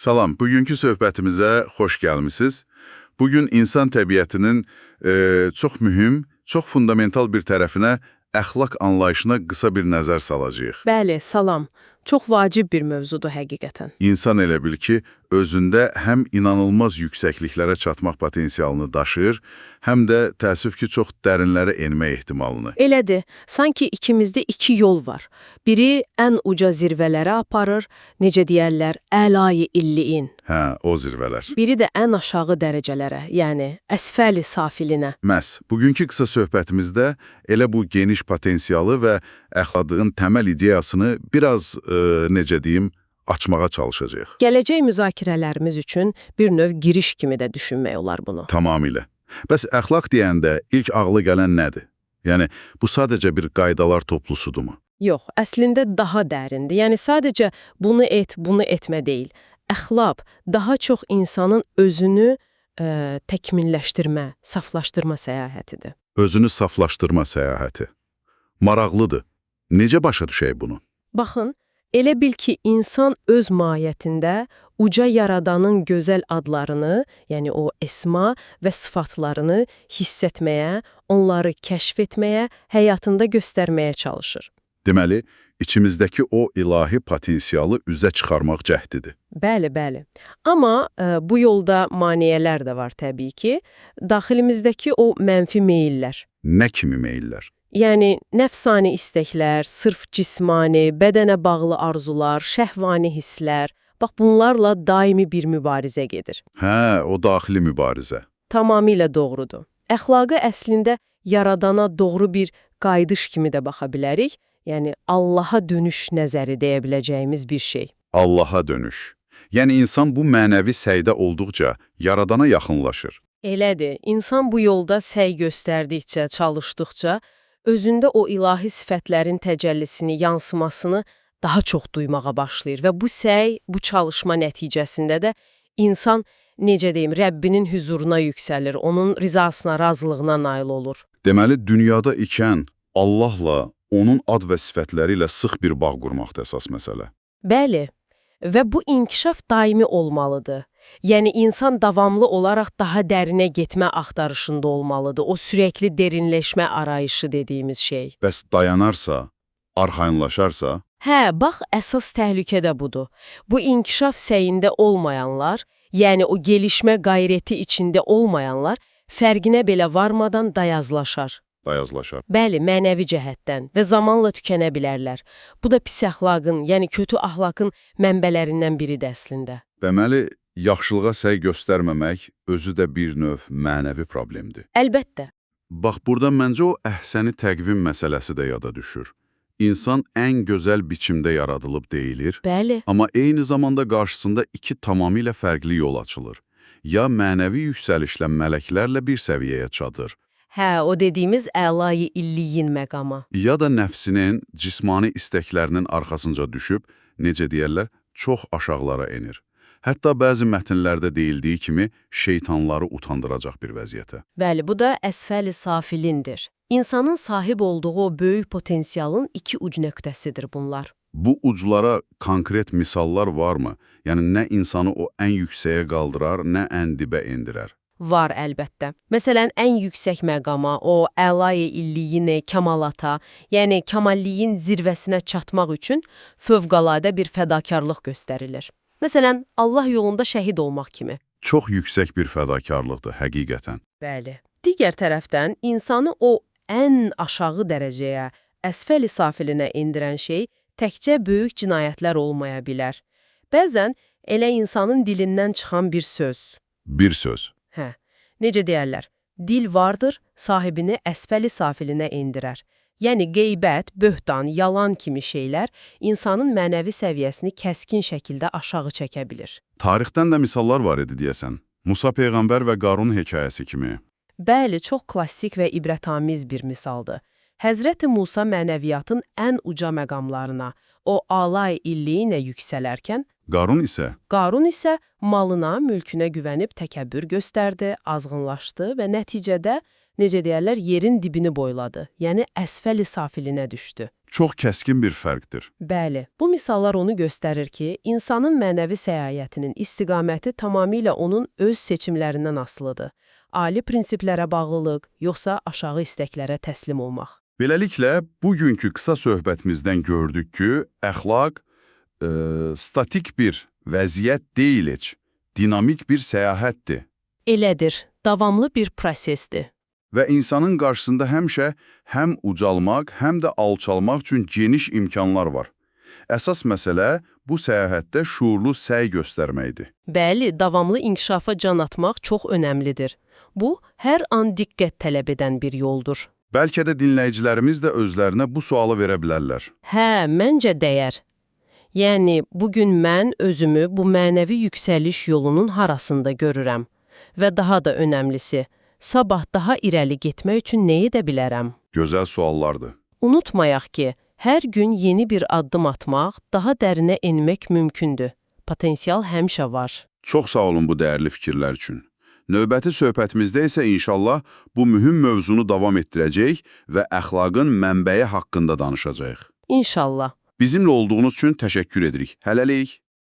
Salam, bugünkü söhbətimizə xoş gəlmisiniz. Bugün insan təbiətinin çox mühüm, çox fundamental bir tərəfinə, əxlaq anlayışına qısa bir nəzər salacağıq. Bəli, salam. Çox vacib bir mövzudur həqiqətən. İnsan elə bil ki, özündə həm inanılmaz yüksəkliklərə çatmaq potensialını daşıyır, həm də təəssüf ki, çox dərinlərə enmə ehtimalını. Elədir, sanki ikimizdə iki yol var. Biri ən uca zirvələrə aparır, necə deyərlər, əlayi illiyin. Hə, o zirvələr. Biri də ən aşağı dərəcələrə, yəni əsfəli safilinə. Məhz, bugünkü qısa söhbətimizdə elə bu geniş potensialı və əxladığın təməl ideyasını biraz, necə deyim, açmağa çalışacağıq. Gələcək müzakirələrimiz üçün bir növ giriş kimi də düşünmək olar bunu. Tamamilə. Bəs əxlaq deyəndə ilk ağlı gələn nədir? Yəni, bu sadəcə bir qaydalar toplusudurmu? Yox, əslində daha dərindir. Yəni sadəcə bunu et, bunu etmə deyil. Əxlaq daha çox insanın özünü təkmilləşdirmə, saflaşdırma səyahətidir. Özünü saflaşdırma səyahəti. Maraqlıdır. Necə başa düşək bunu? Baxın, elə bil ki, insan öz mahiyyətində uca yaradanın gözəl adlarını, yəni o esma və sıfatlarını hiss etməyə, onları kəşf etməyə, həyatında göstərməyə çalışır. Deməli, içimizdəki o ilahi potensialı üzə çıxarmaq cəhdidir. Bəli, bəli. Amma bu yolda maneələr də var təbii ki. Daxilimizdəki o mənfi meyillər. Nə kimi meyillər? Yəni, nəfsani istəklər, sırf cismani, bədənə bağlı arzular, şəhvani hisslər, bax bunlarla daimi bir mübarizə gedir. Hə, o daxili mübarizə. Tamamilə doğrudur. Əxlaqa əslində yaradana doğru bir qayıdış kimi də baxa bilərik. Yəni, Allaha dönüş nəzəri deyə biləcəyimiz bir şey. Allaha dönüş. Yəni, insan bu mənəvi səydə olduqca yaradana yaxınlaşır. Elədir. İnsan bu yolda səy göstərdikcə, çalışdıqca, özündə o ilahi sifətlərin təcəllisini, yansımasını daha çox duymağa başlayır və bu səy, bu çalışma nəticəsində də insan, necə deyim, Rəbbinin hüzuruna yüksəlir, onun rizasına, razılığına nail olur. Deməli, dünyada ikən Allahla, onun ad və sifətləri ilə sıx bir bağ qurmaq da əsas məsələ. Bəli, və bu inkişaf daimi olmalıdır. Yəni, insan davamlı olaraq daha dərinə getmə axtarışında olmalıdır. O sürəkli derinləşmə arayışı dediyimiz şey. Bəs dayanarsa, arxayınlaşarsa? Hə, bax, əsas təhlükə də budur. Bu inkişaf səyində olmayanlar, yəni o gelişmə qayrəti içində olmayanlar, fərqinə belə varmadan dayazlaşar. Dayazlaşar. Bəli, mənəvi cəhətdən və zamanla tükənə bilərlər. Bu da pis əxlaqın, yəni kötü əxlaqın mənbələrindən biridir əslində. Deməli, yaxşılığa səy göstərməmək özü də bir növ mənəvi problemdir. Əlbəttə. Bax, burada məncə o əhsəni təqvim məsələsi də yada düşür. İnsan ən gözəl biçimdə yaradılıb deyilir, Bəli. amma eyni zamanda qarşısında iki tamamilə fərqli yol açılır. Ya mənəvi yüksəlişlə mələklərlə bir səviyyəyə çatır, Hə, o dediyimiz əlayi illiyin məqamı. ya da nəfsinin, cismani istəklərinin arxasınca düşüb, necə deyərlər, çox aşağılara enir. Hətta bəzi mətnlərdə deyildiyi kimi şeytanları utandıracaq bir vəziyyətə. Bəli, bu da əsfəli safilindir. İnsanın sahib olduğu o böyük potensialın iki uc nöqtəsidir bunlar. Bu uclara konkret misallar varmı? Yəni, nə insanı o ən yüksəyə qaldırar, nə ən dibə endirər? Var əlbəttə. Məsələn, ən yüksək məqama, o əlayi illiyini, kəmalata, yəni kəmalliyin zirvəsinə çatmaq üçün fövqəladə bir fədakarlıq göstərilir. Məsələn, Allah yolunda şəhid olmaq kimi. Çox yüksək bir fədakarlıqdır, həqiqətən. Bəli. Digər tərəfdən, insanı o ən aşağı dərəcəyə, əsfəli safilinə endirən şey təkcə böyük cinayətlər olmaya bilər. Bəzən elə insanın dilindən çıxan bir söz. Bir söz. Hə, necə deyərlər, dil vardır, sahibini əsfəli safilinə endirər. Yəni qeybət, böhtan, yalan kimi şeylər insanın mənəvi səviyyəsini kəskin şəkildə aşağı çəkə bilir. Tarixdən də misallar var idi deyəsən. Musa Peyğəmbər və Qarun hekayəsi kimi. Bəli, çox klassik və ibrətamiz bir misaldır. Həzrəti Musa mənəviyyatın ən uca məqamlarına, o alay illiyi ilə yüksələrkən, Qarun isə malına, mülkünə güvənib təkəbbür göstərdi, azğınlaşdı və nəticədə, necə deyərlər, yerin dibini boyladı, yəni əsfəli safilinə düşdü. Çox kəskin bir fərqdir. Bəli, bu misallar onu göstərir ki, insanın mənəvi səlahiyyətinin istiqaməti tamamilə onun öz seçimlərindən asılıdır. Ali prinsiplərə bağlılıq, yoxsa aşağı istəklərə təslim olmaq. Beləliklə, bugünkü qısa söhbətimizdən gördük ki, əxlaq statik bir vəziyyət deyil heç, dinamik bir səyahətdir. Elədir, davamlı bir prosesdir. Və insanın qarşısında həmişə həm ucalmaq, həm də alçalmaq üçün geniş imkanlar var. Əsas məsələ bu səyahətdə şuurlu səy göstərməkdir. Bəli, davamlı inkişafa can atmaq çox önəmlidir. Bu, hər an diqqət tələb edən bir yoldur. Bəlkə də dinləyicilərimiz də özlərinə bu sualı verə bilərlər. Hə, məncə dəyər. Yəni, bugün mən özümü bu mənəvi yüksəliş yolunun harasında görürəm. Və daha da önəmlisi, sabah daha irəli getmək üçün nə edə bilərəm? Gözəl suallardır. Unutmayaq ki, hər gün yeni bir addım atmaq, daha dərinə enmək mümkündür. Potensial həmişə var. Çox sağ olun bu dəyərli fikirlər üçün. Növbəti söhbətimizdə isə inşallah bu mühüm mövzunu davam etdirəcək və əxlaqın mənbəyi haqqında danışacağıq. İnşallah. Bizimlə olduğunuz üçün təşəkkür edirik. Hələlik.